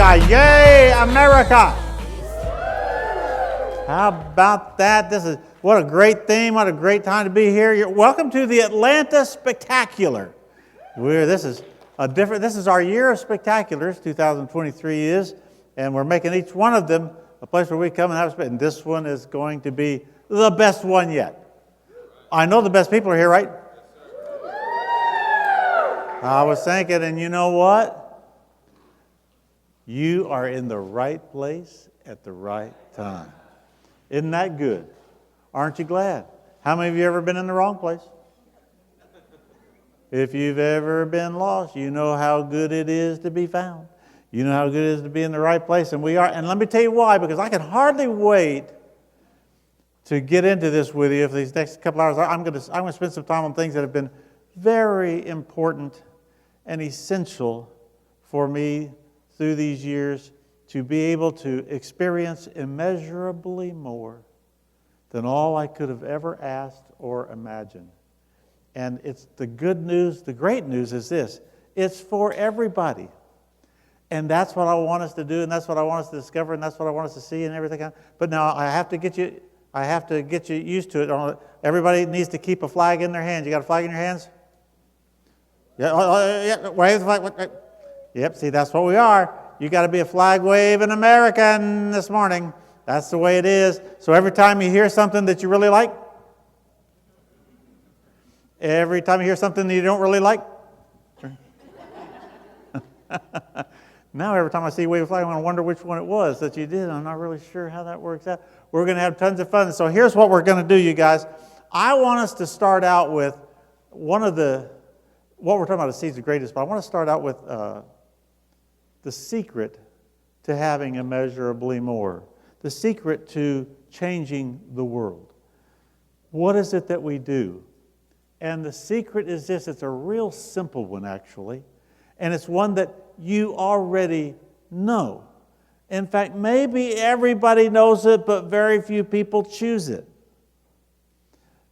guy. Yay, America! How about that? What a great theme. What a great time to be here. Welcome to the Atlanta Spectacular. This is our year of spectaculars, 2023 is, and we're making each one of them a place where we come and have a and this one is going to be the best one yet. I know the best people are here, right? I was thinking, and you know what? You are in the right place at the right time. Isn't that good? Aren't you glad? How many of you ever been in the wrong place? If you've ever been lost, you know how good it is to be found. You know how good it is to be in the right place, and we are. And let me tell you why, because I can hardly wait to get into this with you for these next couple hours. I'm going to spend some time on things that have been very important and essential for me through these years to be able to experience immeasurably more than all I could have ever asked or imagined. And it's the good news, the great news is this: it's for everybody. And that's what I want us to do, and that's what I want us to discover, and that's what I want us to see and everything. But now I have to get you used to it. Everybody needs to keep a flag in their hands. You got a flag in your hands? Yeah, wave the flag. Yep, see, that's what we are. You got to be a flag-waving American this morning. That's the way it is. So every time you hear something that you really like, every time you hear something that you don't really like, now every time I see you wave a flag, I'm going to wonder which one it was that you did. I'm not really sure how that works out. We're going to have tons of fun. So here's what we're going to do, you guys. I want us to start out with what we're talking about is seeds of greatness, but I want to start out with the secret to having immeasurably more. The secret to changing the world. What is it that we do? And the secret is this. It's a real simple one, actually. And it's one that you already know. In fact, maybe everybody knows it, but very few people choose it.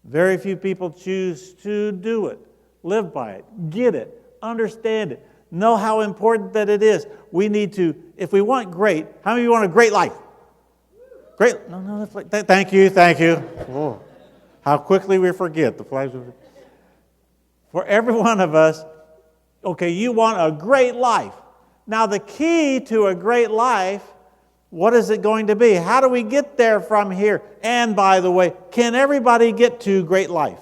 Very few people choose to do it, live by it, get it, understand it, know how important that it is. We need to, if we want great, how many of you want a great life? Great, no, thank you. Oh, how quickly we forget the flags. For every one of us, okay, you want a great life. Now the key to a great life, what is it going to be? How do we get there from here? And by the way, can everybody get to great life?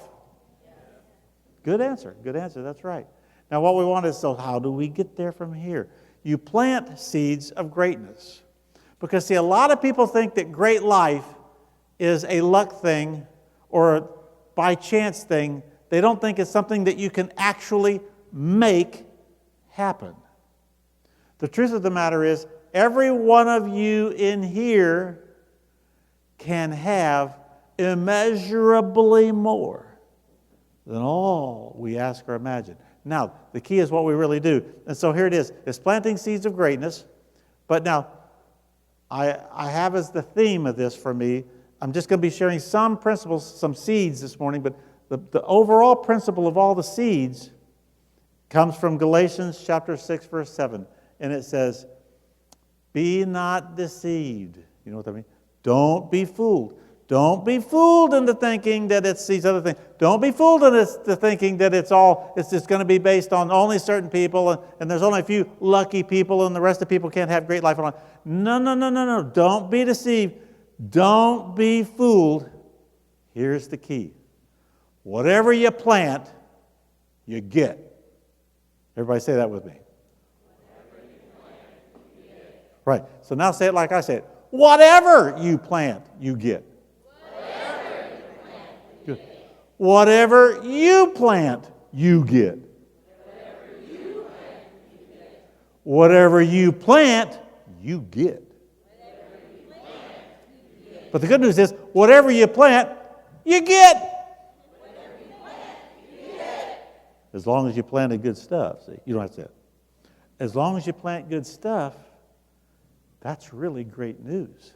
Good answer, that's right. Now what we want is, so how do we get there from here? You plant seeds of greatness. Because see, a lot of people think that great life is a luck thing or a by chance thing. They don't think it's something that you can actually make happen. The truth of the matter is, every one of you in here can have immeasurably more than all we ask or imagine. Now, the key is what we really do. And so here it is. It's planting seeds of greatness. But now, I have as the theme of this for me, I'm just going to be sharing some principles, some seeds this morning, but the overall principle of all the seeds comes from Galatians chapter 6, verse 7. And it says, be not deceived. You know what that means? Don't be fooled. Don't be fooled into thinking that it's these other things. Don't be fooled into thinking that it's just going to be based on only certain people and there's only a few lucky people and the rest of people can't have great life. No. Don't be deceived. Don't be fooled. Here's the key. Whatever you plant, you get. Everybody say that with me. Whatever you plant, you get. Right. So now say it like I said. Whatever you plant, you get. Whatever you plant, you get. Whatever you plant, you get. But the good news is, whatever you plant, you get. As long as you planted good stuff. See, you don't have to say it. As long as you plant good stuff, that's really great news.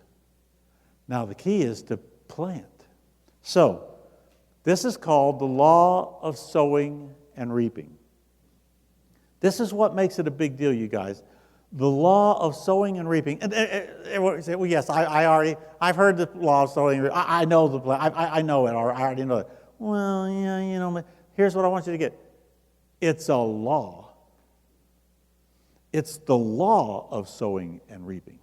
Now the key is to plant. So, this is called the law of sowing and reaping. This is what makes it a big deal, you guys. The law of sowing and reaping. And everyone say, well, yes, I've heard the law of sowing and reaping. I know I know it, or I already know it. Well, yeah, here's what I want you to get. It's a law. It's the law of sowing and reaping.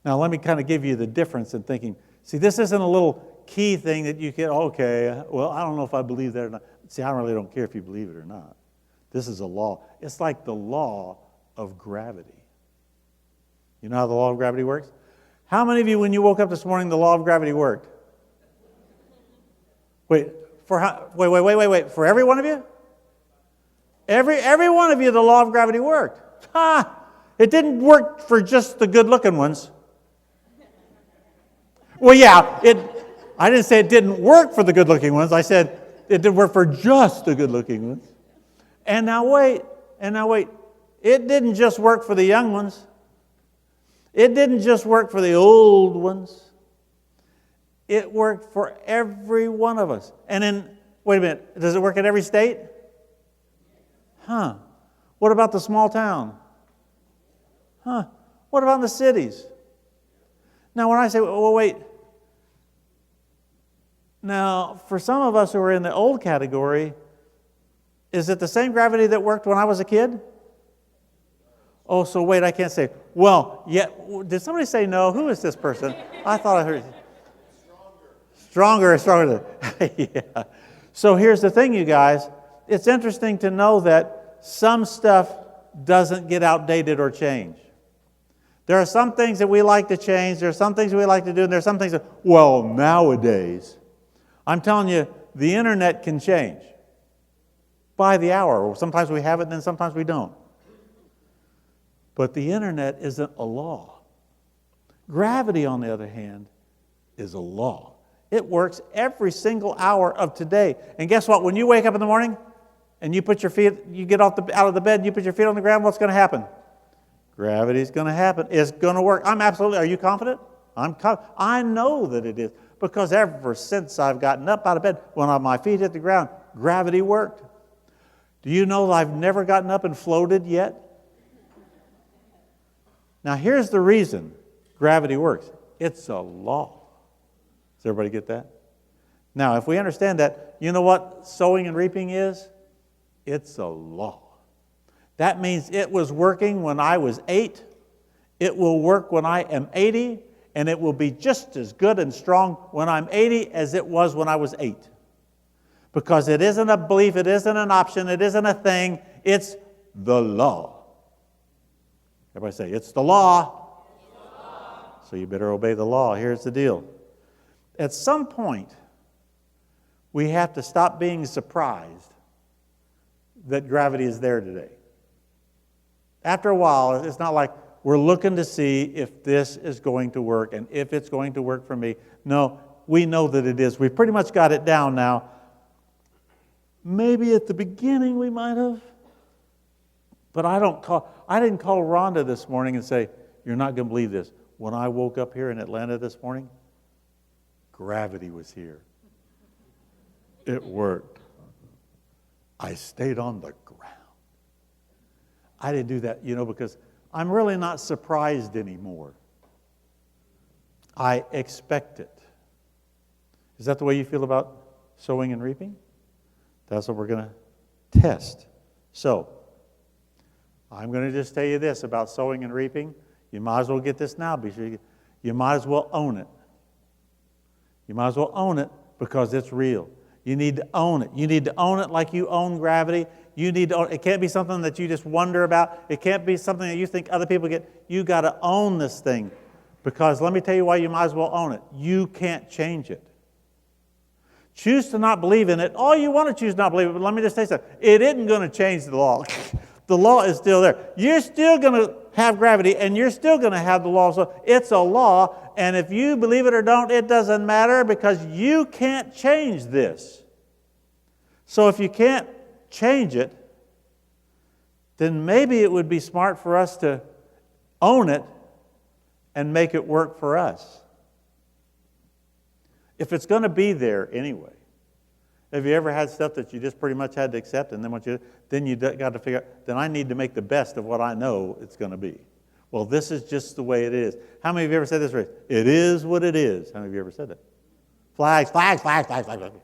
Now, let me kind of give you the difference in thinking. See, this isn't a little key thing that you can, okay, well, I don't know if I believe that or not. See, I really don't care if you believe it or not. This is a law. It's like the law of gravity. You know how the law of gravity works? How many of you, when you woke up this morning, the law of gravity worked? Wait, for every one of you? Every one of you, the law of gravity worked. It didn't work for just the good-looking ones. Well, yeah, I didn't say it didn't work for the good-looking ones. I said it didn't work for just the good-looking ones. And now wait. It didn't just work for the young ones. It didn't just work for the old ones. It worked for every one of us. And then, wait a minute, does it work in every state? What about the small town? What about the cities? Now, when I say, well, wait. Now, for some of us who are in the old category, is it the same gravity that worked when I was a kid? Oh, so wait, I can't say. Well, yeah. Did somebody say no? Who is this person? I thought I heard. Stronger. Yeah. So here's the thing, you guys. It's interesting to know that some stuff doesn't get outdated or change. There are some things that we like to change. There are some things we like to do. And there are some things that, well, nowadays, I'm telling you, the internet can change by the hour. Sometimes we have it, and then sometimes we don't. But the internet isn't a law. Gravity, on the other hand, is a law. It works every single hour of today. And guess what? When you wake up in the morning and you put your feet, you get out of the bed, and you put your feet on the ground, what's going to happen? Gravity's going to happen. It's going to work. Are you confident? I know that it is. Because ever since I've gotten up out of bed, when my feet hit the ground, gravity worked. Do you know that I've never gotten up and floated yet? Now, here's the reason gravity works. It's a law. Does everybody get that? Now, if we understand that, you know what sowing and reaping is? It's a law. That means it was working when I was 8. It will work when I am 80. And it will be just as good and strong when I'm 80 as it was when I was 8. Because it isn't a belief, it isn't an option, it isn't a thing, it's the law. Everybody say, it's the law. It's the law. So you better obey the law. Here's the deal. At some point, we have to stop being surprised that gravity is there today. After a while, it's not like we're looking to see if this is going to work and if it's going to work for me. No, we know that it is. We've pretty much got it down now. Maybe at the beginning we might have. But I didn't call Rhonda this morning and say, you're not going to believe this. When I woke up here in Atlanta this morning, gravity was here. It worked. I stayed on the ground. I didn't do that, because I'm really not surprised anymore. I expect it. Is that the way you feel about sowing and reaping? That's what we're going to test. So, I'm going to just tell you this about sowing and reaping. You might as well get this now. You might as well own it. You might as well own it because it's real. You need to own it. You need to own it like you own gravity. You need to own it. It can't be something that you just wonder about. It can't be something that you think other people get. You got to own this thing. Because let me tell you why you might as well own it. You can't change it. Choose to not believe in it. All you want to choose not to believe it, but let me just say something. It isn't going to change the law. The law is still there. You're still going to have gravity, and you're still going to have the law. So it's a law, and if you believe it or don't, it doesn't matter because you can't change this. So if you can't change it, then maybe it would be smart for us to own it and make it work for us. If it's going to be there anyway. Have you ever had stuff that you just pretty much had to accept, and then you got to figure out, then I need to make the best of what I know it's going to be. Well, this is just the way it is. How many of you ever said this phrase? It is what it is. How many of you ever said that? Flags, flags, flags, flags, flags.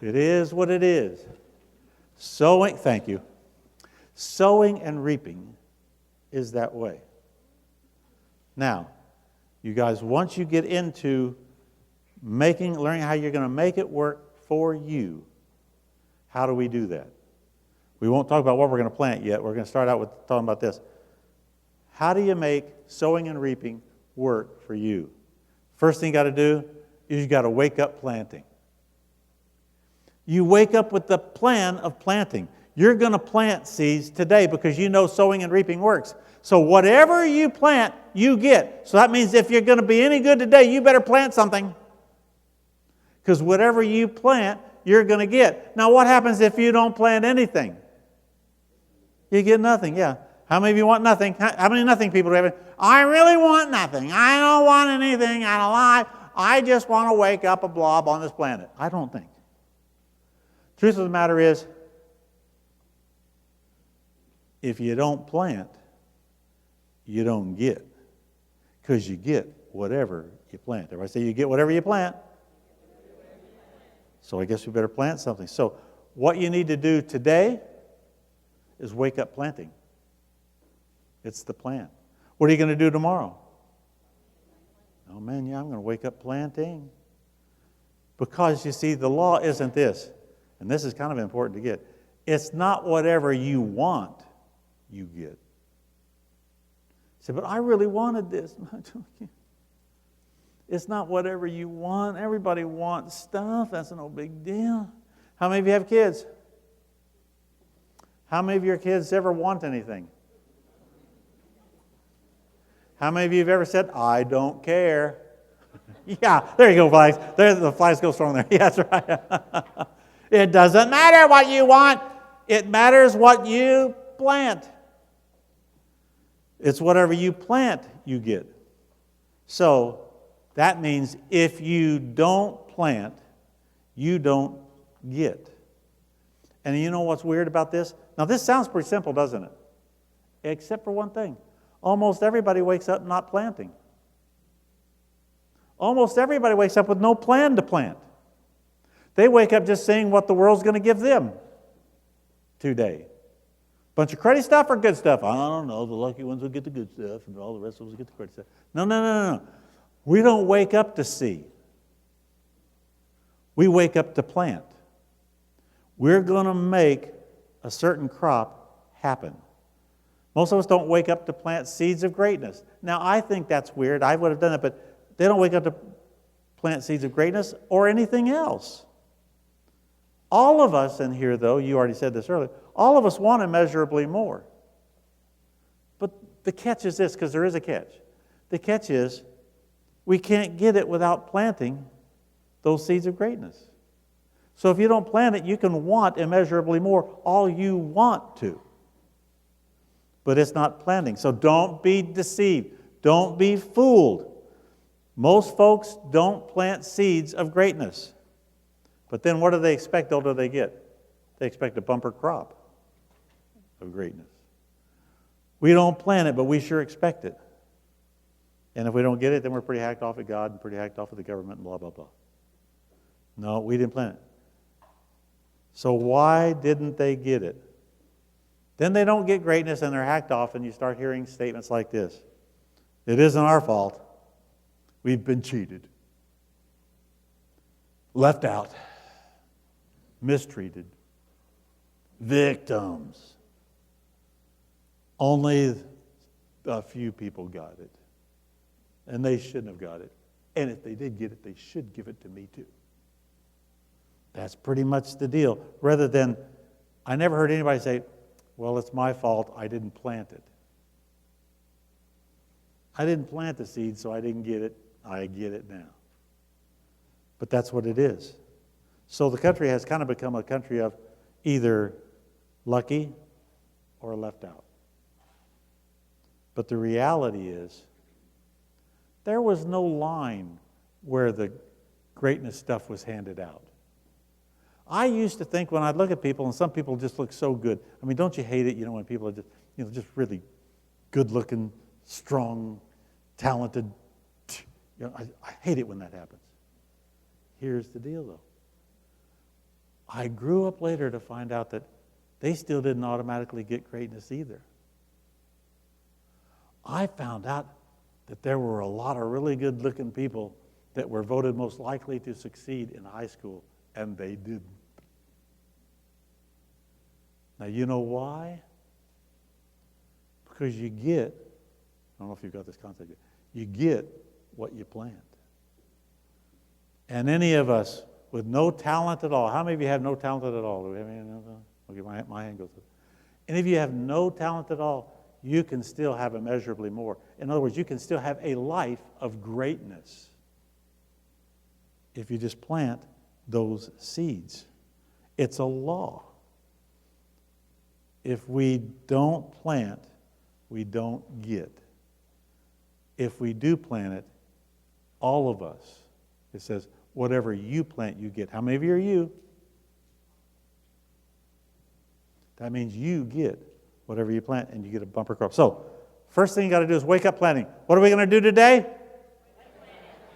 It is what it is. Sowing, thank you. Sowing and reaping is that way. Now, you guys, once you get into learning how you're going to make it work for you, how do we do that? We won't talk about what we're going to plant yet. We're going to start out with talking about this. How do you make sowing and reaping work for you? First thing you got to do is you got to wake up planting. You wake up with the plan of planting. You're going to plant seeds today because you know sowing and reaping works. So whatever you plant, you get. So that means if you're going to be any good today, you better plant something. Because whatever you plant, you're going to get. Now what happens if you don't plant anything? You get nothing, yeah. How many of you want nothing? How many nothing people do you have? I really want nothing. I don't want anything out of life. I just want to wake up a blob on this planet. I don't think. Truth of the matter is, if you don't plant, you don't get. Because you get whatever you plant. Everybody say you get whatever you plant. So I guess we better plant something. So what you need to do today is wake up planting. It's the plan. What are you going to do tomorrow? Oh man, yeah, I'm going to wake up planting. Because you see, the law isn't this, and this is kind of important to get. It's not whatever you want, you get. You say, but I really wanted this. It's not whatever you want. Everybody wants stuff. That's no big deal. How many of you have kids? How many of your kids ever want anything? How many of you have ever said, I don't care? Yeah, there you go, flags. There, the flags go strong there. Yeah, that's right. It doesn't matter what you want. It matters what you plant. It's whatever you plant, you get. So that means if you don't plant, you don't get. And you know what's weird about this? Now, this sounds pretty simple, doesn't it? Except for one thing. Almost everybody wakes up not planting. Almost everybody wakes up with no plan to plant. They wake up just saying what the world's going to give them today. Bunch of cruddy stuff or good stuff? I don't know. The lucky ones will get the good stuff, and all the rest of us will get the cruddy stuff. No. We don't wake up to see. We wake up to plant. We're going to make a certain crop happen. Most of us don't wake up to plant seeds of greatness. Now, I think that's weird. I would have done it, but they don't wake up to plant seeds of greatness or anything else. All of us in here, though, you already said this earlier, all of us want immeasurably more. But the catch is this, because there is a catch. The catch is we can't get it without planting those seeds of greatness. So if you don't plant it, you can want immeasurably more all you want to. But it's not planting. So don't be deceived. Don't be fooled. Most folks don't plant seeds of greatness. But then what do they expect? What do they get? They expect a bumper crop of greatness. We don't plant it, but we sure expect it. And if we don't get it, then we're pretty hacked off at God and pretty hacked off at the government and blah, blah, blah. No, we didn't plant it. So why didn't they get it? Then they don't get greatness and they're hacked off, and you start hearing statements like this. It isn't our fault. We've been cheated, left out, mistreated, victims. Only a few people got it, and they shouldn't have got it. And if they did get it, they should give it to me too. That's pretty much the deal. Rather than, I never heard anybody say, well, it's my fault, I didn't plant it. I didn't plant the seed, so I didn't get it. I get it now. But that's what it is. So the country has kind of become a country of either lucky or left out. But the reality is, there was no line where the greatness stuff was handed out. I used to think when I'd look at people, and some people just look so good. I mean, don't you hate it, when people are just really good-looking, strong, talented. I hate it when that happens. Here's the deal, though. I grew up later to find out that they still didn't automatically get greatness either. I found out that there were a lot of really good-looking people that were voted most likely to succeed in high school, and they didn't. Now, you know why? Because I don't know if you've got this concept yet, you get what you plant. And any of us with no talent at all, how many of you have no talent at all? Do we have any? Okay, my hand goes up. Any of you have no talent at all, you can still have immeasurably more. In other words, you can still have a life of greatness if you just plant those seeds. It's a law. If we don't plant, we don't get. If we do plant it, all of us, it says, whatever you plant, you get. How many of you are you? That means you get whatever you plant, and you get a bumper crop. So, first thing you got to do is wake up planting. What are we going to do today?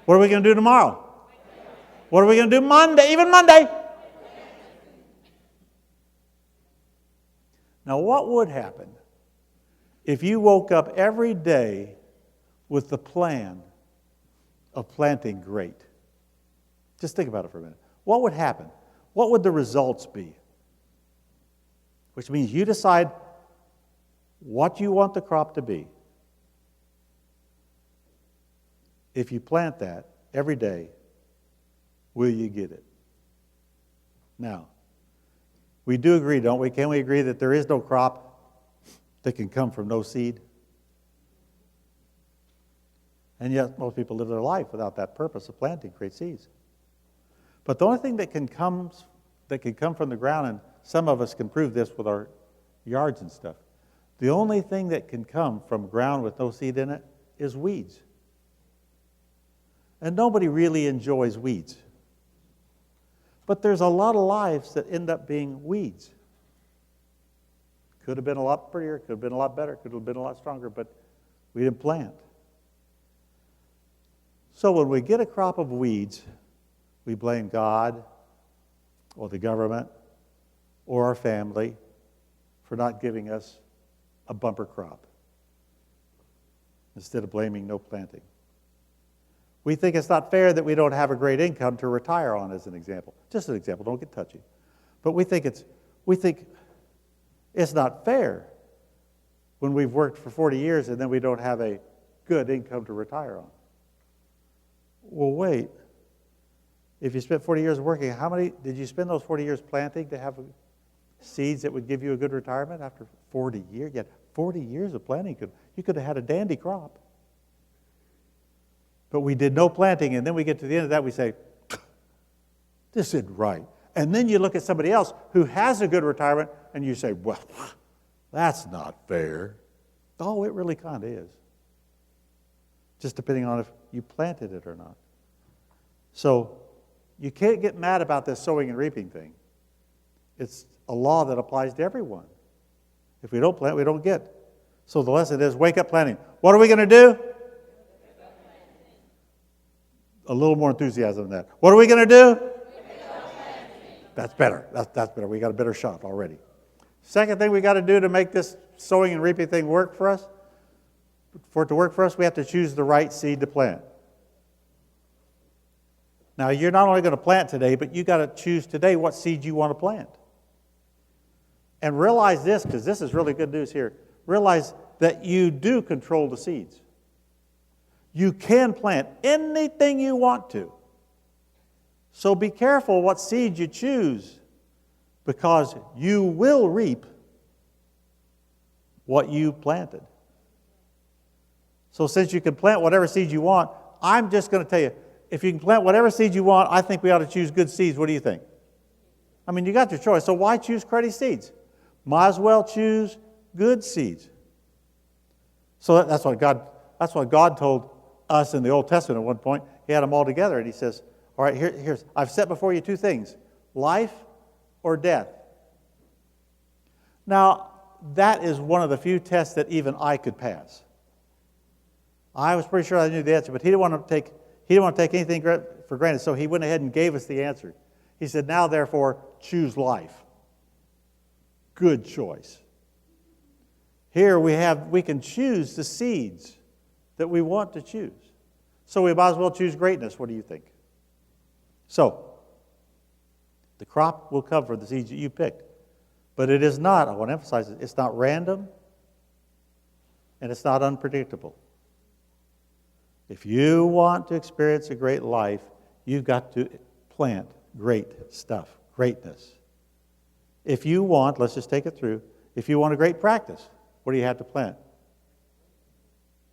What are we going to do tomorrow? What are we going to do Monday, even Monday? Now, what would happen if you woke up every day with the plan of planting great? Just think about it for a minute. What would happen? What would the results be? Which means you decide what you want the crop to be. If you plant that every day, will you get it? Now, we do agree, don't we? Can we agree that there is no crop that can come from no seed? And yet, most people live their life without that purpose of planting great seeds. But the only thing that can come from the ground, and some of us can prove this with our yards and stuff, the only thing that can come from ground with no seed in it is weeds. And nobody really enjoys weeds. But there's a lot of lives that end up being weeds. Could have been a lot prettier, could have been a lot better, could have been a lot stronger, but we didn't plant. So when we get a crop of weeds, we blame God or the government or our family for not giving us a bumper crop instead of blaming no planting. We think it's not fair that we don't have a great income to retire on, as an example. Just an example, don't get touchy. But we think it's not fair when we've worked for 40 years and then we don't have a good income to retire on. Well, wait. If you spent 40 years working, how many did you spend those 40 years planting to have seeds that would give you a good retirement after 40 years? You had 40 years of planting. You could have had a dandy crop. But we did no planting, and then we get to the end of that, we say, this isn't right. And then you look at somebody else who has a good retirement, and you say, well, that's not fair. Oh, it really kind of is. Just depending on if you planted it or not. So you can't get mad about this sowing and reaping thing. It's a law that applies to everyone. If we don't plant, we don't get. So the lesson is wake up planting. What are we going to do? A little more enthusiasm than that. What are we going to do? That's better. That's better. We got a better shot already. Second thing we got to do to make this sowing and reaping thing work for us, for it to work for us, we have to choose the right seed to plant. Now, you're not only going to plant today, but you got to choose today what seed you want to plant. And realize this, because this is really good news here. Realize that you do control the seeds. You can plant anything you want to. So be careful what seed you choose, because you will reap what you planted. So since you can plant whatever seed you want, I'm just going to tell you, if you can plant whatever seed you want, I think we ought to choose good seeds. What do you think? I mean, you got your choice, so why choose cruddy seeds? Might as well choose good seeds. So that's what God told us in the Old Testament at one point. He had them all together, and he says, all right, here's I've set before you two things, life or death. Now, that is one of the few tests that even I could pass. I was pretty sure I knew the answer, but he didn't want to take anything for granted, so he went ahead and gave us the answer. He said, now therefore, choose life. Good choice. Here we can choose the seeds that we want to choose. So we might as well choose greatness. What do you think? So, the crop will come from the seeds that you picked. But it is not, I want to emphasize it, it's not random and it's not unpredictable. If you want to experience a great life, you've got to plant great stuff, greatness. If you want, let's just take it through, if you want a great practice, what do you have to plant?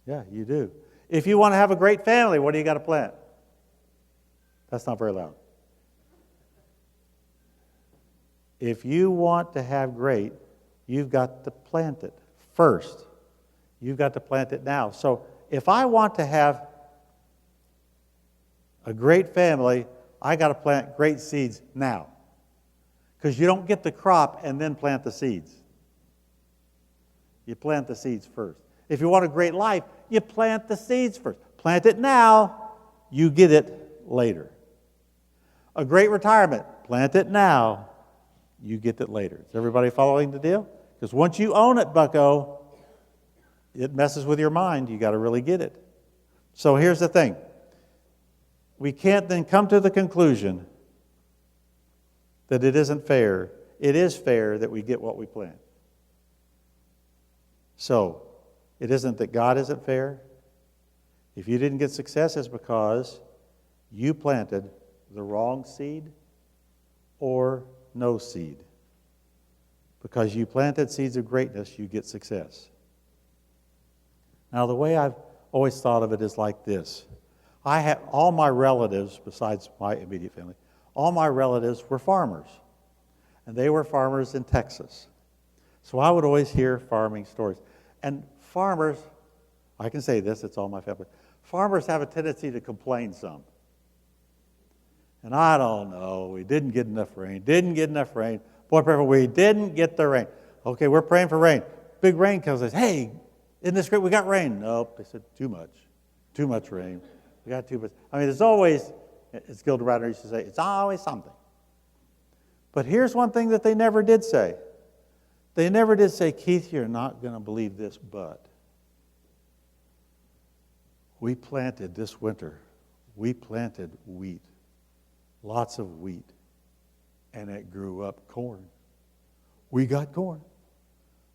Yeah, you do. If you want to have a great family, what do you got to plant? That's not very loud. If you want to have great, you've got to plant it first. You've got to plant it now. So if I want to have a great family, I got to plant great seeds now. Because you don't get the crop and then plant the seeds. You plant the seeds first. If you want a great life, you plant the seeds first. Plant it now, you get it later. A great retirement, plant it now, you get it later. Is everybody following the deal? Because once you own it, bucko, it messes with your mind. You got to really get it. So here's the thing. We can't then come to the conclusion that it isn't fair. It is fair that we get what we plant. So, it isn't that God isn't fair. If you didn't get success, it's because you planted the wrong seed or no seed. Because you planted seeds of greatness, you get success. Now, the way I've always thought of it is like this. I have all my relatives, besides my immediate family, all my relatives were farmers. And they were farmers in Texas. So I would always hear farming stories. And farmers, I can say this, it's all my family, farmers have a tendency to complain some. And I don't know, we didn't get enough rain. Boy, we didn't get the rain. Okay, we're praying for rain. Big rain comes and says, hey, isn't this great? We got rain. Nope, they said too much rain. We got too much. I mean, there's always, as Gilda Radner used to say, it's always something. But here's one thing that they never did say. They never did say, Keith, you're not going to believe this, but we planted this winter, we planted wheat, lots of wheat, and it grew up corn. We got corn.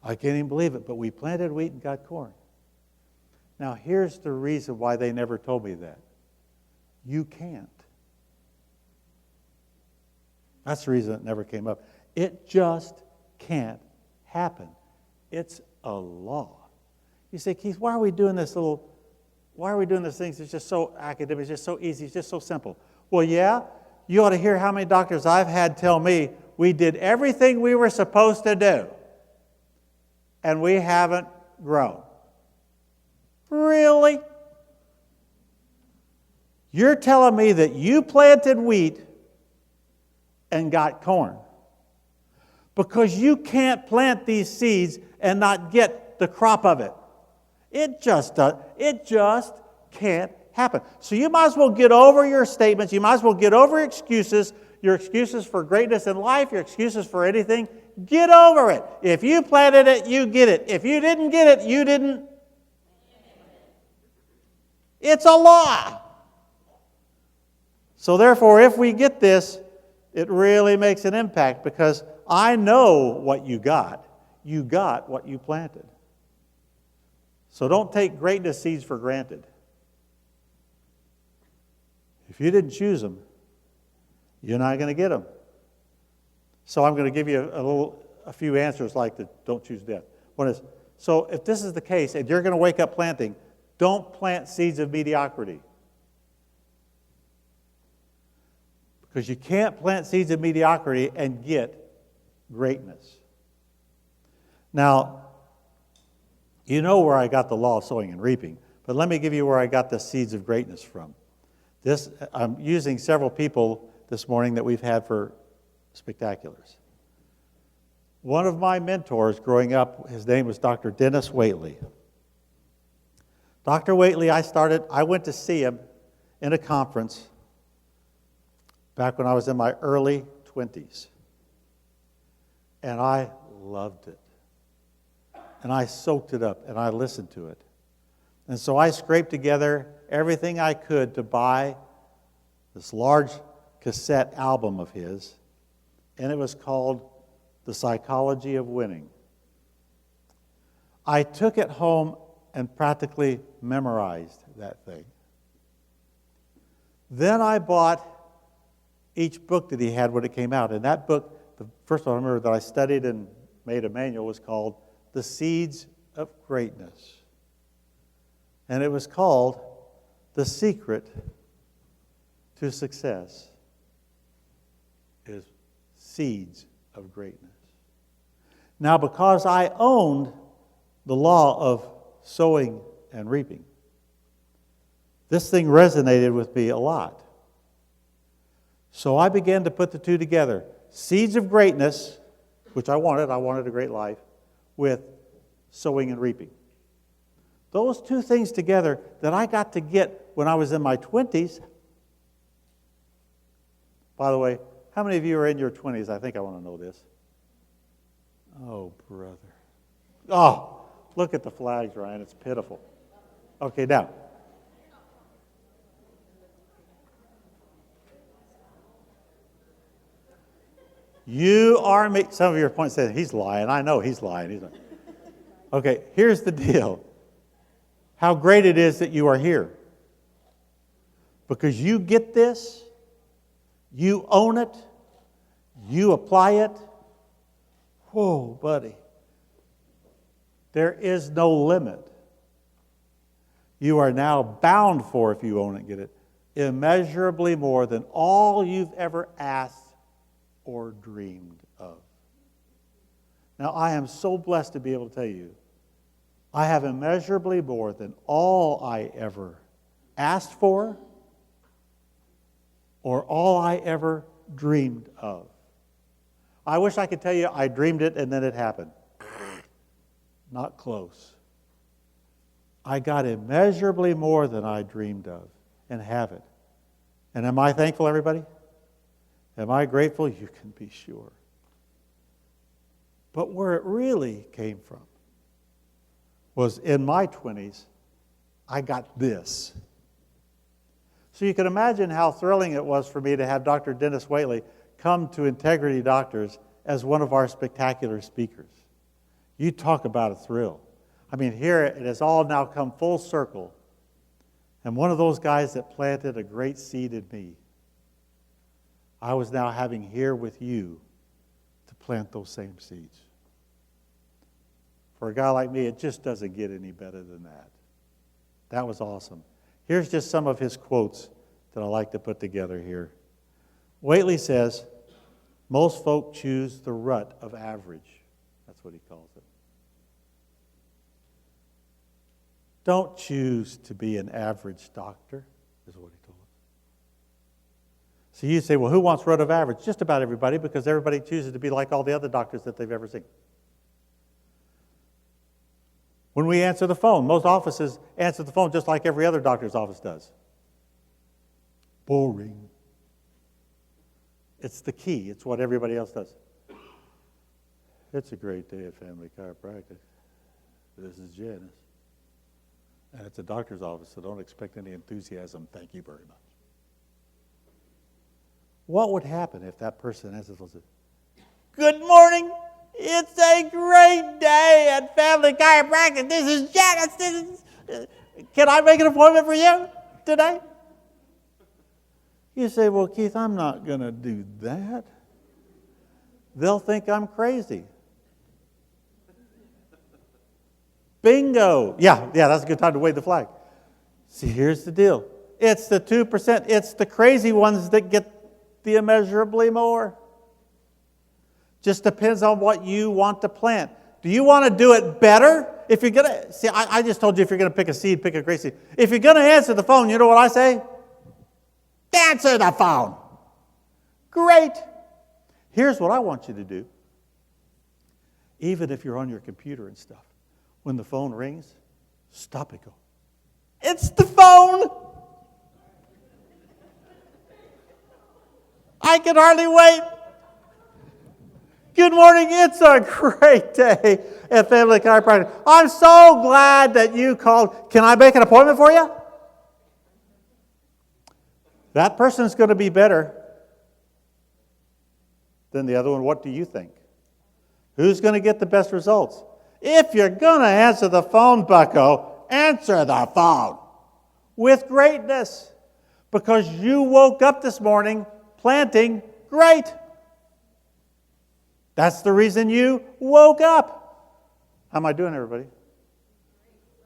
I can't even believe it, but we planted wheat and got corn. Now, here's the reason why they never told me that. You can't. That's the reason it never came up. It just can't happen. It's a law. You say, Keith, why are we doing this thing that's just so academic, it's just so easy, it's just so simple? Well, yeah, you ought to hear how many doctors I've had tell me we did everything we were supposed to do, and we haven't grown. Really? You're telling me that you planted wheat and got corn? Because you can't plant these seeds and not get the crop of it. It just can't happen. So you might as well get over your statements. You might as well get over your excuses for greatness in life, your excuses for anything. Get over it. If you planted it, you get it. If you didn't get it, you didn't. It's a law. So therefore, if we get this, it really makes an impact because I know what you got. You got what you planted. So don't take greatness seeds for granted. If you didn't choose them, you're not going to get them. So I'm going to give you a few answers like the don't choose death. One is, so if this is the case and you're going to wake up planting, don't plant seeds of mediocrity. Because you can't plant seeds of mediocrity and get greatness. Now, you know where I got the law of sowing and reaping, but let me give you where I got the seeds of greatness from. I'm using several people this morning that we've had for spectaculars. One of my mentors growing up, his name was Dr. Dennis Waitley. Dr. Waitley, I went to see him in a conference back when I was in my early 20s. And I loved it. And I soaked it up and I listened to it. And so I scraped together everything I could to buy this large cassette album of his. And it was called The Psychology of Winning. I took it home and practically memorized that thing. Then I bought each book that he had when it came out. And that book, the first one I remember that I studied and made a manual, was called The Seeds of Greatness. And it was called The Secret to Success is Seeds of Greatness. Now, because I owned the law of sowing and reaping, this thing resonated with me a lot. So I began to put the two together. Seeds of greatness, which I wanted a great life, with sowing and reaping. Those two things together that I got to get when I was in my 20s. By the way, how many of you are in your 20s? I think I want to know this. Oh, brother. Oh, look at the flags, Ryan. It's pitiful. Okay, now. You are, some of your points say, he's lying. I know he's lying. He's lying. Okay, here's the deal. How great it is that you are here. Because you get this, you own it, you apply it. Whoa, buddy. There is no limit. You are now bound for, if you own it, get it, immeasurably more than all you've ever asked or dreamed of. Now, I am so blessed to be able to tell you, I have immeasurably more than all I ever asked for or all I ever dreamed of. I wish I could tell you I dreamed it and then it happened. Not close. I got immeasurably more than I dreamed of and have it. And am I thankful, everybody? Am I grateful? You can be sure. But where it really came from was in my 20s, I got this. So you can imagine how thrilling it was for me to have Dr. Dennis Waitley come to Integrity Doctors as one of our spectacular speakers. You talk about a thrill. I mean, here it has all now come full circle. And one of those guys that planted a great seed in me, I was now having here with you to plant those same seeds. For a guy like me, it just doesn't get any better than that. That was awesome. Here's just some of his quotes that I like to put together here. Waitley says, most folk choose the rut of average. That's what he calls it. Don't choose to be an average doctor, is what he told us. So you say, well, who wants rut of average? Just about everybody, because everybody chooses to be like all the other doctors that they've ever seen. When we answer the phone, most offices answer the phone just like every other doctor's office does. Boring. It's the key. It's what everybody else does. It's a great day at Family Chiropractic. This is Janice. And it's a doctor's office, so don't expect any enthusiasm. Thank you very much. What would happen if that person answers and says, good morning. It's a great day at Family Chiropractic. This is Janice. Can I make an appointment for you today? You say, well, Keith, I'm not going to do that. They'll think I'm crazy. Bingo. Yeah, that's a good time to wave the flag. See, here's the deal. It's the 2%. It's the crazy ones that get the immeasurably more. Just depends on what you want to plant. Do you want to do it better? If you're going to, see, I just told you if you're going to pick a seed, pick a great seed. If you're going to answer the phone, you know what I say? Answer the phone. Great. Here's what I want you to do. Even if you're on your computer and stuff, when the phone rings, stop it. Go, it's the phone! I can hardly wait. Good morning. It's a great day at Family Chiropractic. I'm so glad that you called. Can I make an appointment for you? That person's going to be better than the other one. What do you think? Who's going to get the best results? If you're going to answer the phone, bucko, answer the phone with greatness, because you woke up this morning planting great. That's the reason you woke up. How am I doing, everybody?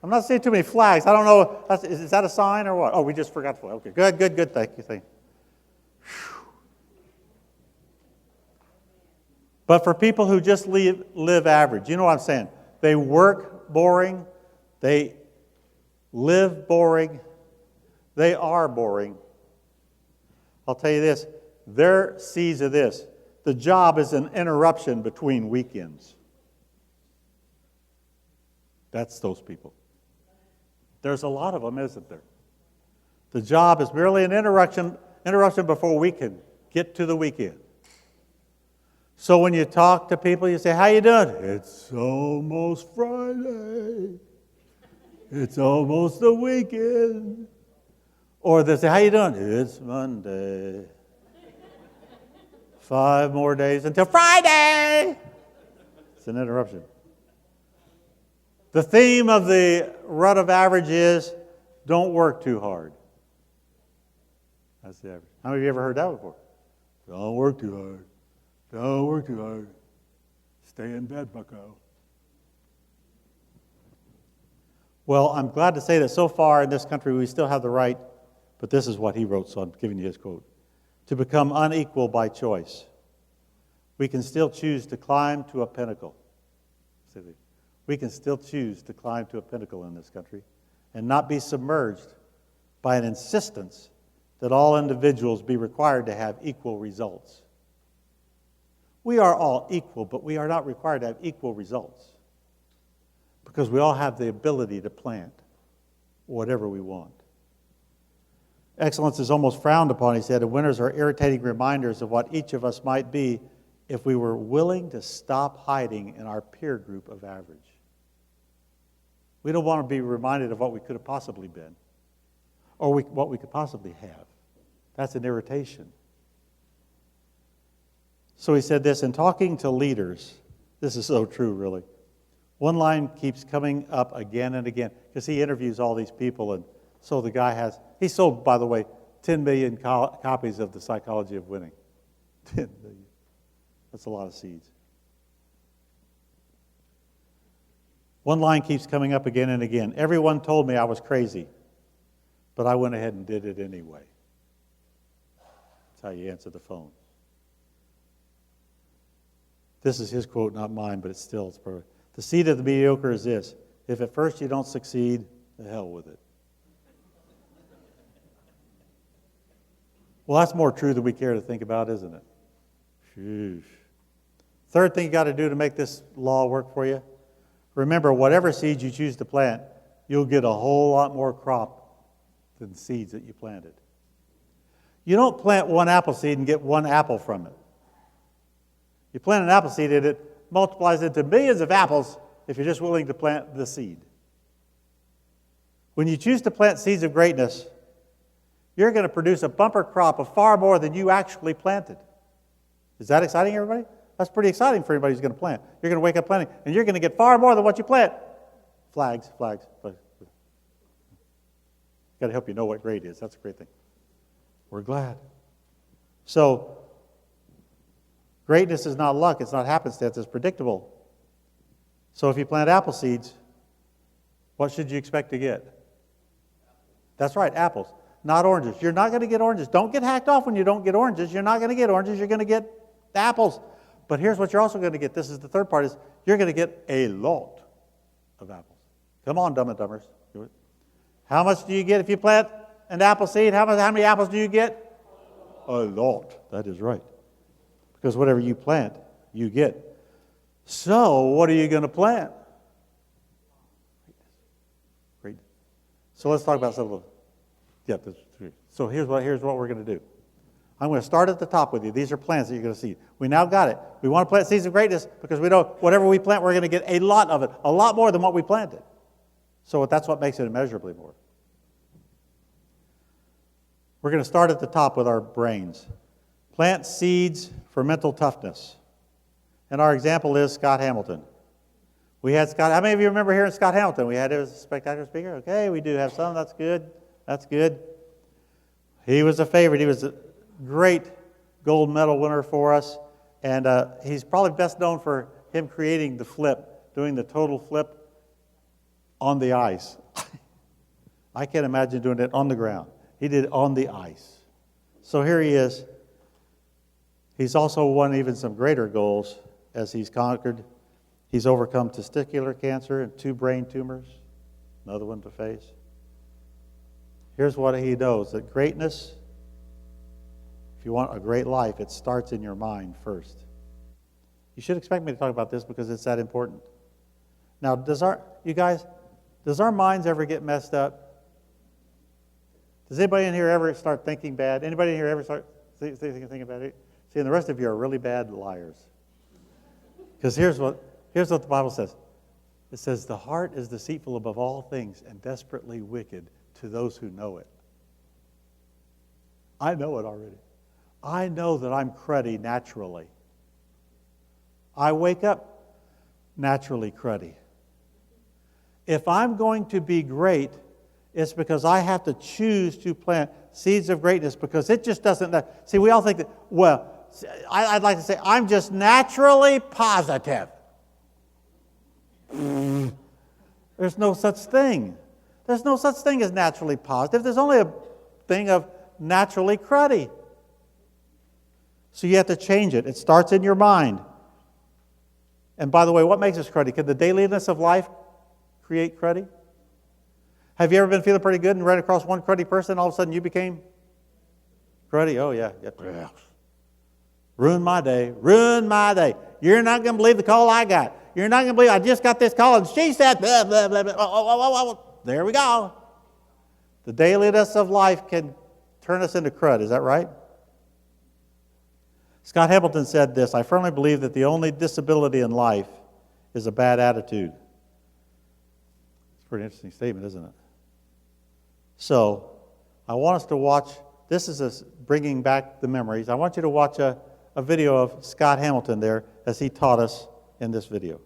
I'm not seeing too many flags. I don't know. Is that a sign or what? Oh, we just forgot to flag. Okay, good. Thank you. But for people who just live average, you know what I'm saying? They work boring. They live boring. They are boring. I'll tell you this. Their seeds are this. The job is an interruption between weekends. That's those people. There's a lot of them, isn't there? The job is merely an interruption before we can get to the weekend. So when you talk to people, you say, how you doing? It's almost Friday. It's almost the weekend. Or they say, how you doing? It's Monday. 5 more days until Friday. It's an interruption. The theme of the rut of average is don't work too hard. That's the average. How many of you ever heard that before? Don't work too hard. Don't work too hard. Stay in bed, bucko. Well, I'm glad to say that so far in this country we still have the right, but this is what he wrote, so I'm giving you his quote, to become unequal by choice. We can still choose to climb to a pinnacle. We can still choose to climb to a pinnacle in this country and not be submerged by an insistence that all individuals be required to have equal results. We are all equal, but we are not required to have equal results because we all have the ability to plant whatever we want. Excellence is almost frowned upon, he said, and winners are irritating reminders of what each of us might be if we were willing to stop hiding in our peer group of average. We don't want to be reminded of what we could have possibly been or what we could possibly have. That's an irritation. So he said this, in talking to leaders, this is so true, really. One line keeps coming up again and again because he interviews all these people, and so the guy he sold, by the way, 10 million copies of The Psychology of Winning. 10 million. That's a lot of seeds. One line keeps coming up again and again. Everyone told me I was crazy, but I went ahead and did it anyway. That's how you answer the phone. This is his quote, not mine, but it's perfect. The seed of the mediocre is this: if at first you don't succeed, the hell with it. Well, that's more true than we care to think about, isn't it? Sheesh. Third thing you got to do to make this law work for you, remember, whatever seeds you choose to plant, you'll get a whole lot more crop than the seeds that you planted. You don't plant one apple seed and get one apple from it. You plant an apple seed and it multiplies into millions of apples if you're just willing to plant the seed. When you choose to plant seeds of greatness, you're going to produce a bumper crop of far more than you actually planted. Is that exciting, everybody? That's pretty exciting for anybody who's going to plant. You're going to wake up planting, and you're going to get far more than what you plant. Flags. Got to help you know what grade is. That's a great thing. We're glad. So, greatness is not luck. It's not happenstance. It's predictable. So if you plant apple seeds, what should you expect to get? That's right, apples, not oranges. You're not going to get oranges. Don't get hacked off when you don't get oranges. You're not going to get oranges. You're going to get apples. But here's what you're also going to get. This is the third part, is you're going to get a lot of apples. Come on, Dumb and Dumbers. Do it. How much do you get if you plant an apple seed? How many apples do you get? A lot. That is right. Because whatever you plant, you get. So, what are you going to plant? Great. So let's talk about some of the, so here's what we're going to do. I'm going to start at the top with you. These are plants that you're going to see. We now got it. We want to plant seeds of greatness because we know whatever we plant, we're going to get a lot of it, a lot more than what we planted. So that's what makes it immeasurably more. We're going to start at the top with our brains. Plant seeds for mental toughness. And our example is Scott Hamilton. We had Scott. How many of you remember hearing Scott Hamilton? We had him as a spectacular speaker. Okay, we do have some. That's good. That's good. He was a favorite. He was a great gold medal winner for us. And he's probably best known for him creating the flip, doing the total flip on the ice. I can't imagine doing it on the ground. He did it on the ice. So here he is. He's also won even some greater goals as he's conquered. He's overcome testicular cancer and 2 brain tumors, another one to face. Here's what he knows, that greatness, if you want a great life, it starts in your mind first. You should expect me to talk about this because it's that important. Now, does our minds ever get messed up? Does anybody in here ever start thinking bad? Anybody in here ever start thinking about it? See, and the rest of you are really bad liars. Because here's what the Bible says. It says, the heart is deceitful above all things and desperately wicked to those who know it. I know it already. I know that I'm cruddy naturally. I wake up naturally cruddy. If I'm going to be great, it's because I have to choose to plant seeds of greatness because it just doesn't. See, we all think that, well, I'd like to say, I'm just naturally positive. There's no such thing. There's no such thing as naturally positive. There's only a thing of naturally cruddy. So you have to change it. It starts in your mind. And by the way, what makes us cruddy? Can the dailiness of life create cruddy? Have you ever been feeling pretty good and ran across one cruddy person and all of a sudden you became cruddy? Oh, yeah. Ruined my day. Ruined my day. You're not going to believe the call I got. You're not going to believe I just got this call and she said blah, blah, blah, blah. Oh. There we go. The dailiness of life can turn us into crud. Is that right? Scott Hamilton said this, I firmly believe that the only disability in life is a bad attitude. It's a pretty interesting statement, isn't it? So, I want us to watch, this is bringing back the memories. I want you to watch a video of Scott Hamilton there as he taught us in this video.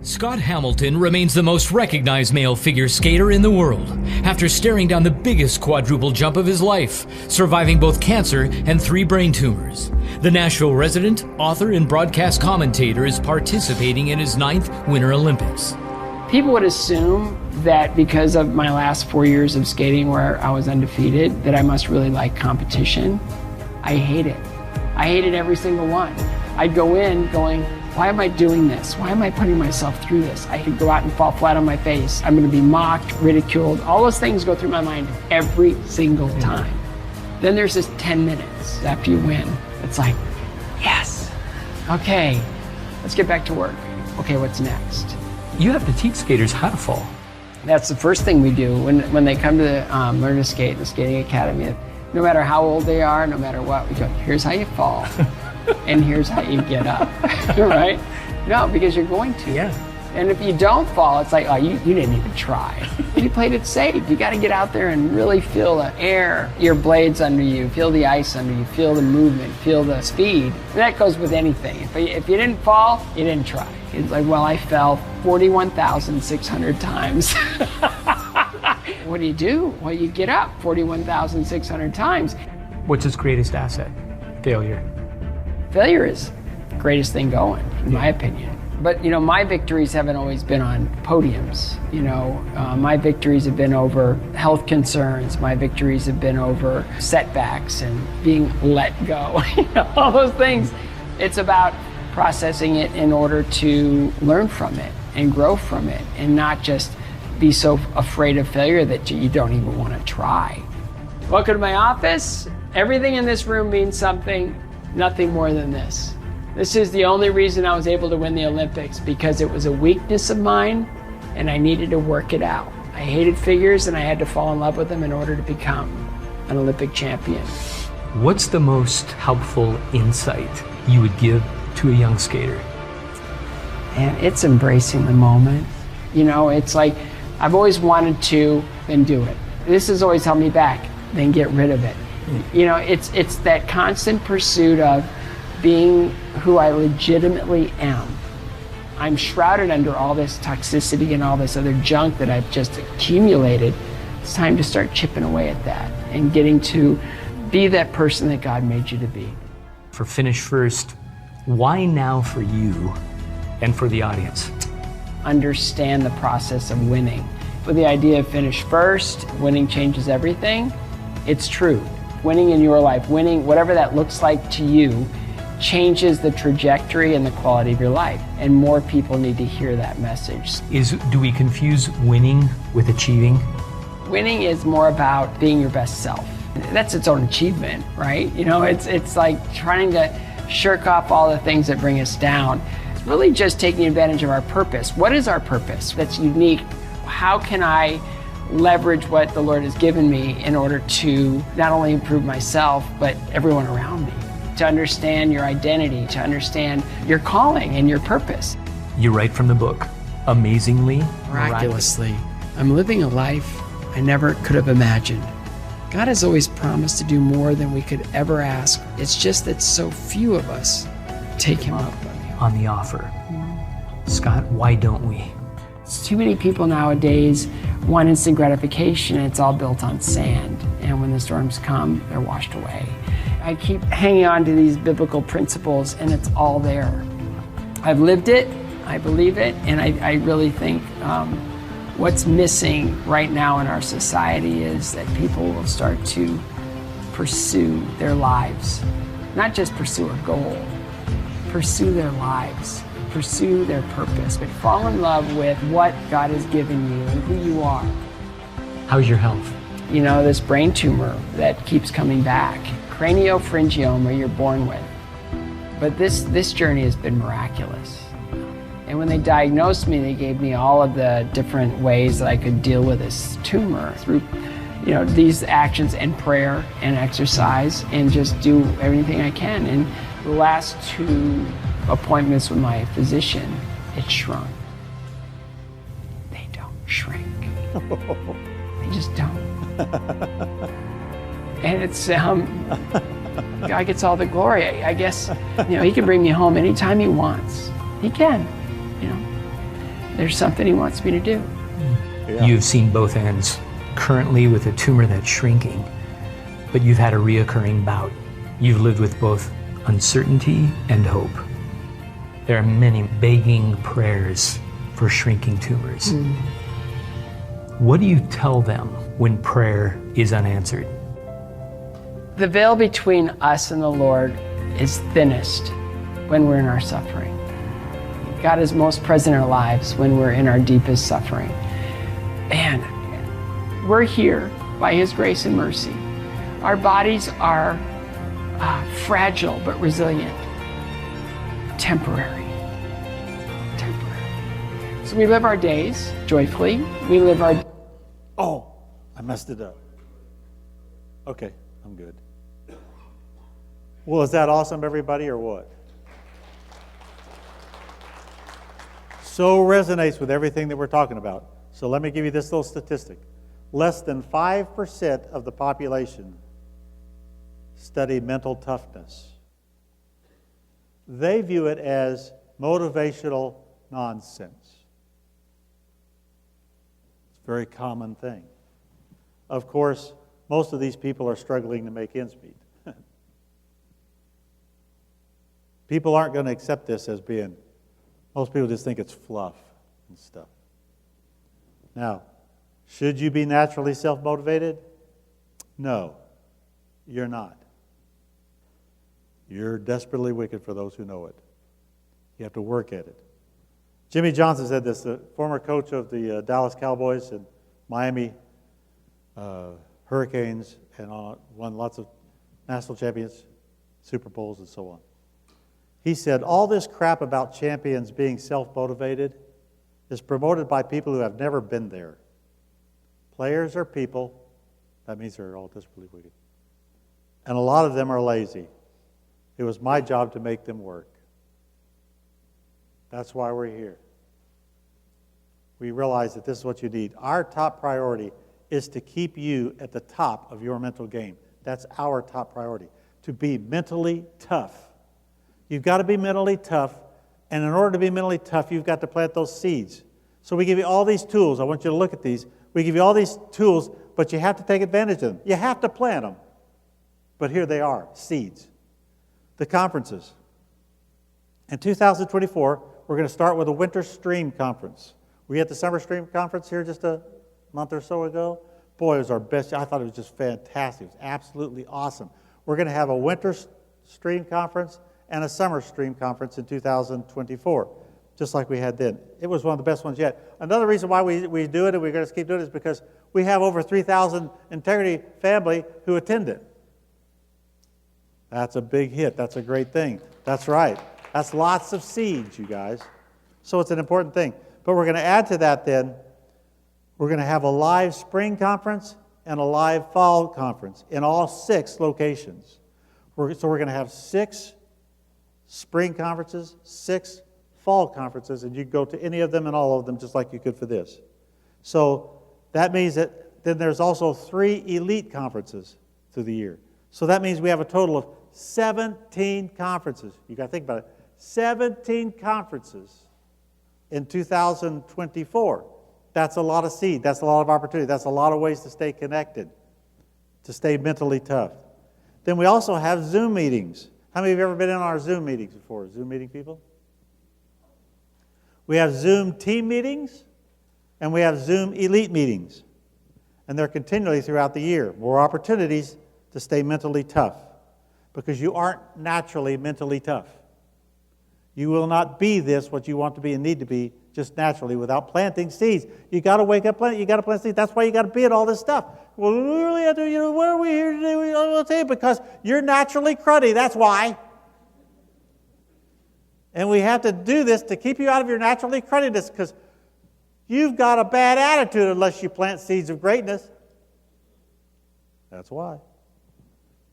Scott Hamilton remains the most recognized male figure skater in the world after staring down the biggest quadruple jump of his life, surviving both cancer and 3 brain tumors. The Nashville resident, author, and broadcast commentator is participating in his 9th Winter Olympics. People would assume that because of my last 4 years of skating where I was undefeated, that I must really like competition. I hate it. I hated every single one. I'd go in going, why am I doing this? Why am I putting myself through this? I could go out and fall flat on my face. I'm going to be mocked, ridiculed. All those things go through my mind every single time. Then there's this 10 minutes after you win. It's like, yes. Okay, let's get back to work. Okay, what's next? You have to teach skaters how to fall. That's the first thing we do when they come to learn to skate, the skating academy. No matter how old they are, no matter what, we go, here's how you fall. And here's how you get up, right? No, because you're going to. Yeah. And if you don't fall, it's like, oh, you didn't even try. You played it safe. You got to get out there and really feel the air, your blades under you, feel the ice under you, feel the movement, feel the speed. And that goes with anything. If you didn't fall, you didn't try. It's like, well, I fell 41,600 times. What do? Well, you get up 41,600 times. What's his greatest asset? Failure. Failure is the greatest thing going, in my opinion. But, my victories haven't always been on podiums. My victories have been over health concerns. My victories have been over setbacks and being let go. All those things. It's about processing it in order to learn from it and grow from it and not just be so afraid of failure that you don't even want to try. Welcome to my office. Everything in this room means something. Nothing more than this. This is the only reason I was able to win the Olympics, because it was a weakness of mine and I needed to work it out. I hated figures and I had to fall in love with them in order to become an Olympic champion. What's the most helpful insight you would give to a young skater? And it's embracing the moment. You know, it's like I've always wanted to, then do it. This has always held me back, then get rid of it. You know, it's that constant pursuit of being who I legitimately am. I'm shrouded under all this toxicity and all this other junk that I've just accumulated. It's time to start chipping away at that and getting to be that person that God made you to be. For Finish First, why now for you and for the audience? Understand the process of winning. With the idea of finish first, winning changes everything, it's true. Winning in your life, winning, whatever that looks like to you, changes the trajectory and the quality of your life. And more people need to hear that message. Do we confuse winning with achieving? Winning is more about being your best self. That's its own achievement, right? You know, it's like trying to shirk off all the things that bring us down. It's really just taking advantage of our purpose. What is our purpose that's unique? How can I leverage what the Lord has given me in order to not only improve myself, but everyone around me? To understand your identity, to understand your calling and your purpose. You write from the book, amazingly, Miraculously, I'm living a life I never could have imagined. God has always promised to do more than we could ever ask. It's just that so few of us take him up on the offer. Scott, why don't we? Too many people nowadays want instant gratification, and it's all built on sand. And when the storms come, they're washed away. I keep hanging on to these biblical principles, and it's all there. I've lived it, I believe it, and I really think what's missing right now in our society is that people will start to pursue their lives. Not just pursue a goal, pursue their lives, pursue their purpose, but fall in love with what God has given you and who you are. How's your health? You know, this brain tumor that keeps coming back, craniopharyngioma you're born with. But this journey has been miraculous. And when they diagnosed me, they gave me all of the different ways that I could deal with this tumor through, you know, these actions and prayer and exercise and just do everything I can. And the last 2 appointments with my physician, it shrunk. They don't shrink. They just don't. And it's, God gets all the glory. I guess, you know, he can bring me home anytime he wants. He can, you know. There's something he wants me to do. Yeah. You've seen both ends, currently with a tumor that's shrinking, but you've had a reoccurring bout. You've lived with both uncertainty and hope. There are many begging prayers for shrinking tumors. What do you tell them when prayer is unanswered? The veil between us and the Lord is thinnest when we're in our suffering. God is most present in our lives when we're in our deepest suffering. And we're here by his grace and mercy. Our bodies are fragile but resilient. Temporary. So we live our days joyfully. We live our... Oh, I messed it up. Okay, I'm good. Well, is that awesome, everybody, or what? So resonates with everything that we're talking about. So let me give you this little statistic. Less than 5% of the population study mental toughness. They view it as motivational nonsense. It's a very common thing. Of course, most of these people are struggling to make ends meet. People aren't going to accept this as being, most people just think it's fluff and stuff. Now, should you be naturally self-motivated? No, you're not. You're desperately wicked for those who know it. You have to work at it. Jimmy Johnson said this, the former coach of the Dallas Cowboys and Miami Hurricanes, and won lots of national champions Super Bowls and so on. He said, all this crap about champions being self-motivated is promoted by people who have never been there. Players are people. That means they're all desperately wicked. And a lot of them are lazy. It was my job to make them work. That's why we're here. We realize that this is what you need. Our top priority is to keep you at the top of your mental game. That's our top priority, to be mentally tough. You've got to be mentally tough, and in order to be mentally tough, you've got to plant those seeds. So we give you all these tools. I want you to look at these. We give you all these tools, but you have to take advantage of them. You have to plant them. But here they are, seeds. The conferences. In 2024, we're going to start with a Winter Stream Conference. Were you at the Summer Stream Conference here just a month or so ago? Boy, it was our best. I thought it was just fantastic. It was absolutely awesome. We're going to have a Winter Stream Conference and a Summer Stream Conference in 2024, just like we had then. It was one of the best ones yet. Another reason why we do it and we're going to keep doing it is because we have over 3,000 Integrity family who attend it. That's a big hit. That's a great thing. That's right. That's lots of seeds, you guys. So it's an important thing. But we're going to add to that then, we're going to have a live spring conference and a live fall conference in all 6 locations. So we're going to have 6 spring conferences, 6 fall conferences, and you can go to any of them and all of them just like you could for this. So that means that then there's also 3 elite conferences through the year. So that means we have a total of 17 conferences. You got to think about it. 17 conferences in 2024. That's a lot of seed. That's a lot of opportunity. That's a lot of ways to stay connected, to stay mentally tough. Then we also have Zoom meetings. How many of you have ever been in our Zoom meetings before? Zoom meeting people? We have Zoom team meetings, and we have Zoom elite meetings. And they're continually throughout the year. More opportunities to stay mentally tough, because you aren't naturally mentally tough. You will not be this, what you want to be and need to be, just naturally without planting seeds. You got to wake up, you got to plant seeds. That's why you got to be at all this stuff. Well, we really have to, what are we here today? I'll tell you, because you're naturally cruddy. That's why. And we have to do this to keep you out of your naturally cruddiness, because you've got a bad attitude unless you plant seeds of greatness. That's why.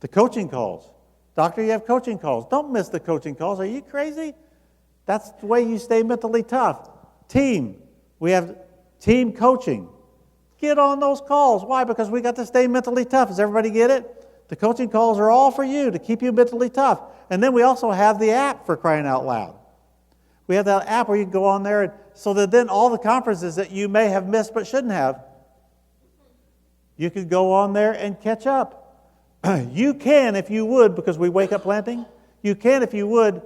The coaching calls. Doctor, you have coaching calls. Don't miss the coaching calls. Are you crazy? That's the way you stay mentally tough. Team. We have team coaching. Get on those calls. Why? Because we got to stay mentally tough. Does everybody get it? The coaching calls are all for you to keep you mentally tough. And then we also have the app, for crying out loud. We have that app where you can go on there, so that then all the conferences that you may have missed but shouldn't have, you could go on there and catch up. You can, if you would, because we wake up planting, you can, if you would,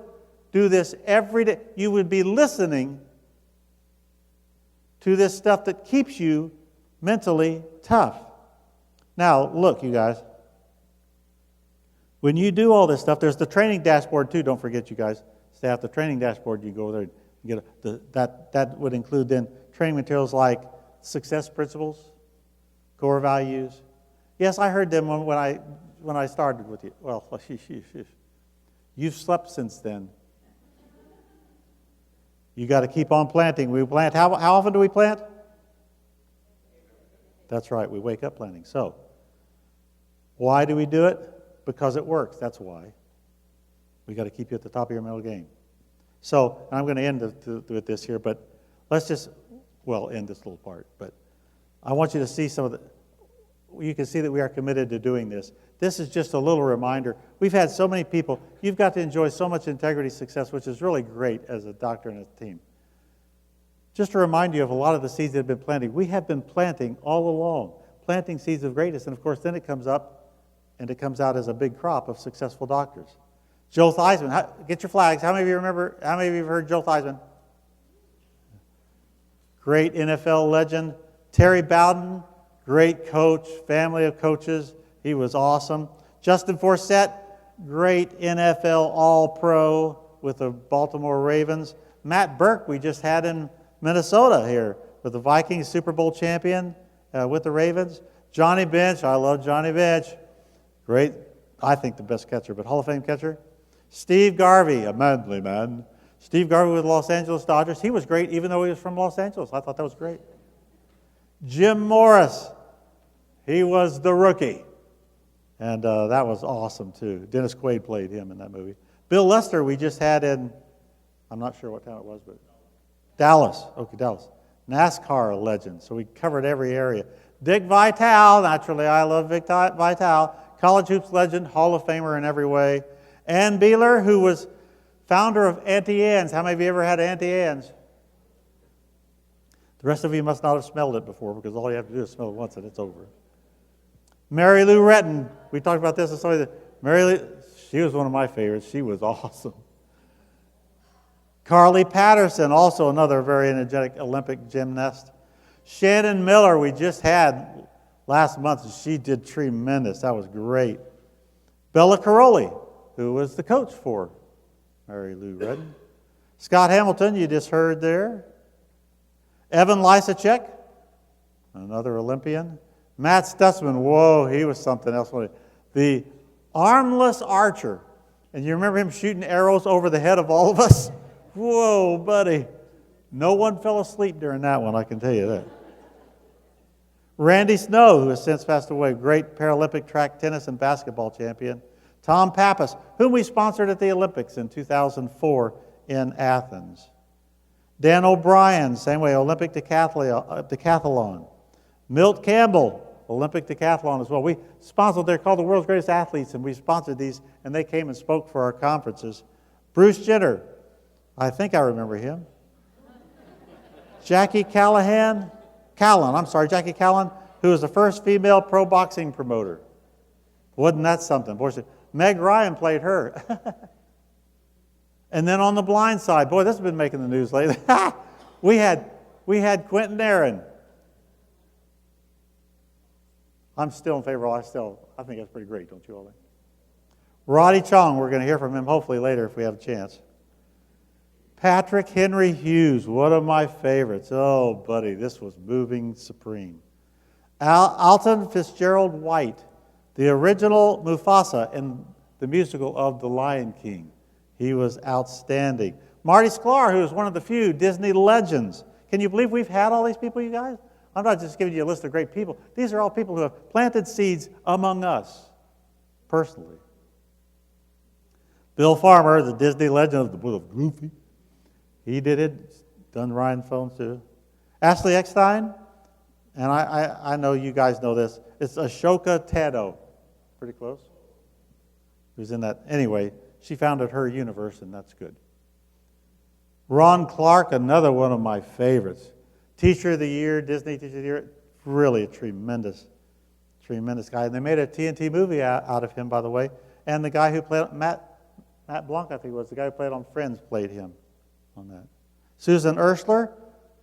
do this every day. You would be listening to this stuff that keeps you mentally tough. Now, look, you guys. When you do all this stuff, there's the training dashboard too. Don't forget, you guys. Stay out the training dashboard. You go there and get that would include then training materials like success principles, core values. Yes, I heard them when I started with you. Well, you've slept since then. You got to keep on planting. We plant. How often do we plant? That's right. We wake up planting. So, why do we do it? Because it works. That's why. We got to keep you at the top of your mental game. So, and I'm going to end with this here, but let's just end this little part. But I want you to see some of the. You can see that we are committed to doing this. This is just a little reminder. We've had so many people. You've got to enjoy so much integrity success, which is really great as a doctor and a team. Just to remind you of a lot of the seeds that have been planted. We have been planting all along, planting seeds of greatness. And of course, then it comes up and it comes out as a big crop of successful doctors. Joe Theismann, get your flags. How many of you remember, how many of you have heard Joe Theismann? Great NFL legend. Terry Bowden, great coach, family of coaches. He was awesome. Justin Forsett, great NFL All-Pro with the Baltimore Ravens. Matt Burke, we just had in Minnesota here with the Vikings, Super Bowl champion with the Ravens. Johnny Bench, I love Johnny Bench. Great I think the best catcher, but Hall of Fame catcher, Steve Garvey, a manly man. Steve Garvey with the Los Angeles Dodgers. He was great even though he was from Los Angeles. I thought that was great. Jim Morris, he was the rookie. And that was awesome, too. Dennis Quaid played him in that movie. Bill Lester, we just had in, I'm not sure what town it was, but Dallas. Okay, Dallas. NASCAR legend. So we covered every area. Dick Vitale, naturally, I love Dick Vitale. College hoops legend, Hall of Famer in every way. Ann Beeler, who was founder of Auntie Anne's. How many of you ever had Auntie Anne's? The rest of you must not have smelled it before because all you have to do is smell it once and it's over. Mary Lou Retton, we talked about this. Mary Lou, she was one of my favorites. She was awesome. Carly Patterson, also another very energetic Olympic gymnast. Shannon Miller, we just had last month, and she did tremendous. That was great. Bella Caroli, who was the coach for Mary Lou Retton. Scott Hamilton, you just heard there. Evan Lysacek, another Olympian. Matt Stutzman, whoa, he was something else. The armless archer. And you remember him shooting arrows over the head of all of us? Whoa, buddy. No one fell asleep during that one, I can tell you that. Randy Snow, who has since passed away, great Paralympic track tennis and basketball champion. Tom Pappas, whom we sponsored at the Olympics in 2004 in Athens. Dan O'Brien, same way, Olympic decathlon. Milt Campbell, Olympic decathlon as well. We sponsored, they're called the world's greatest athletes, and we sponsored these, and they came and spoke for our conferences. Bruce Jenner, I think I remember him. Jackie Callan, who was the first female pro boxing promoter. Wasn't that something? Boy, Meg Ryan played her. And then on the blind side, boy, this has been making the news lately. we had Quentin Aaron. I'm still in favor of I think that's pretty great, don't you all think? Roddy Chong, we're going to hear from him hopefully later if we have a chance. Patrick Henry Hughes, one of my favorites. Oh, buddy, this was moving supreme. Alton Fitzgerald White, the original Mufasa in the musical of The Lion King. He was outstanding. Marty Sklar, who is one of the few Disney legends. Can you believe we've had all these people, you guys? I'm not just giving you a list of great people. These are all people who have planted seeds among us, personally. Bill Farmer, the Disney legend of the Bull of Goofy. He did it. Done Ryan phones too. Ashley Eckstein, and I know you guys know this. It's Ashoka Tano. Pretty close. Who's in that? Anyway, she founded her universe, and that's good. Ron Clark, another one of my favorites. Teacher of the Year, Disney Teacher of the Year. Really a tremendous guy. And they made a TNT movie out of him, by the way. And the guy who played, Matt Blanc, I think was the guy who played on Friends, played him on that. Susan Urschler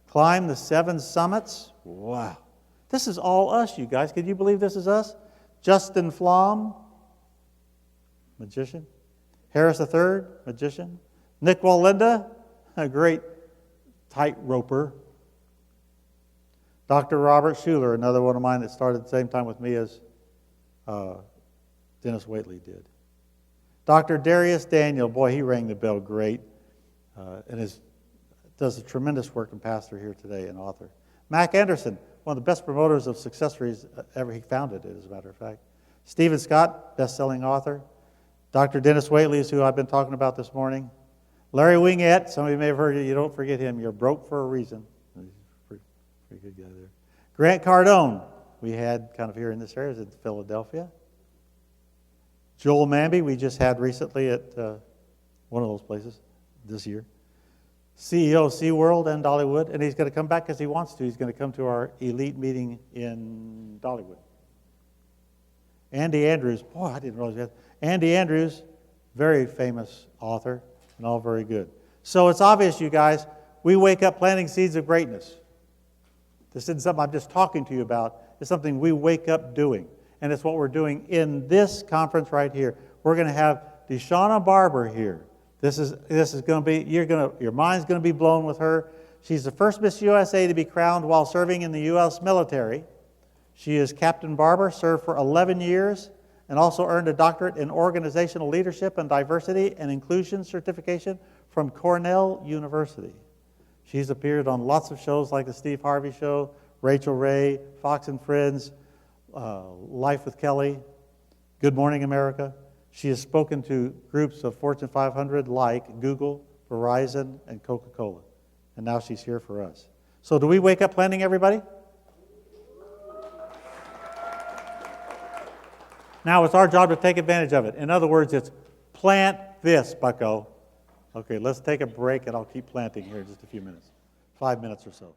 climbed the 7 summits. Wow. This is all us, you guys. Can you believe this is us? Justin Flom, magician. Harris III, magician. Nick Walinda, a great tightroper. Dr. Robert Schuler, another one of mine that started at the same time with me as Dennis Waitley did. Dr. Darius Daniel, boy, he rang the bell great, and does a tremendous work and pastor here today, an author. Mac Anderson, one of the best promoters of successories ever. He founded it, as a matter of fact. Stephen Scott, best-selling author. Dr. Dennis Waitley is who I've been talking about this morning. Larry Wingett, some of you may have heard it. You don't forget him. You're broke for a reason. He's a pretty good guy there. Grant Cardone, we had kind of here in this area, is in Philadelphia. Joel Manby, we just had recently at one of those places this year. CEO of SeaWorld and Dollywood, and he's going to come back because he wants to. He's going to come to our elite meeting in Dollywood. Andy Andrews, boy, I didn't realize that. Andy Andrews, very famous author, and all very good. So it's obvious, you guys, we wake up planting seeds of greatness. This isn't something I'm just talking to you about. It's something we wake up doing. And it's what we're doing in this conference right here. We're going to have Deshauna Barber here. This is going to be, your mind's going to be blown with her. She's the first Miss USA to be crowned while serving in the U.S. military. She is Captain Barber, served for 11 years, and also earned a doctorate in organizational leadership and diversity and inclusion certification from Cornell University. She's appeared on lots of shows like The Steve Harvey Show, Rachel Ray, Fox and Friends, Life with Kelly, Good Morning America. She has spoken to groups of Fortune 500 like Google, Verizon, and Coca-Cola. And now she's here for us. So do we wake up planning, everybody? Now it's our job to take advantage of it. In other words, it's plant this, bucko. Okay, let's take a break and I'll keep planting here in just a few minutes. 5 minutes or so.